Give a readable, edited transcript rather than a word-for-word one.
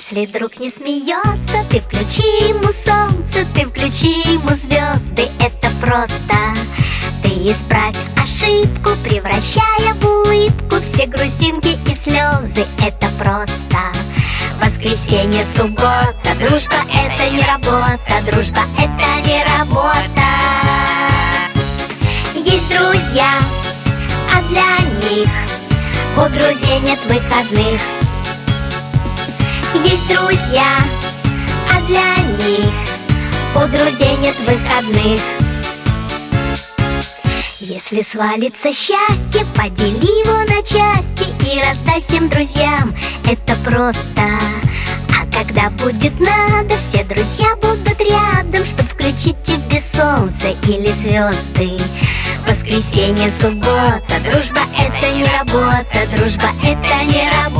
Если друг не смеется, ты включи ему солнце, ты включи ему звезды. Это просто. Ты исправь ошибку, превращая в улыбку все грустинки и слезы. Это просто. Воскресенье, суббота, дружба — это не работа, дружба — это не работа. Есть друзья, а для них у друзей нет выходных. Есть друзья, а для них у друзей нет выходных. Если свалится счастье, подели его на части и раздай всем друзьям. Это просто. А когда будет надо, все друзья будут рядом, чтоб включить тебе солнце или звезды. Воскресенье, суббота, дружба — это не работа, дружба — это не работа.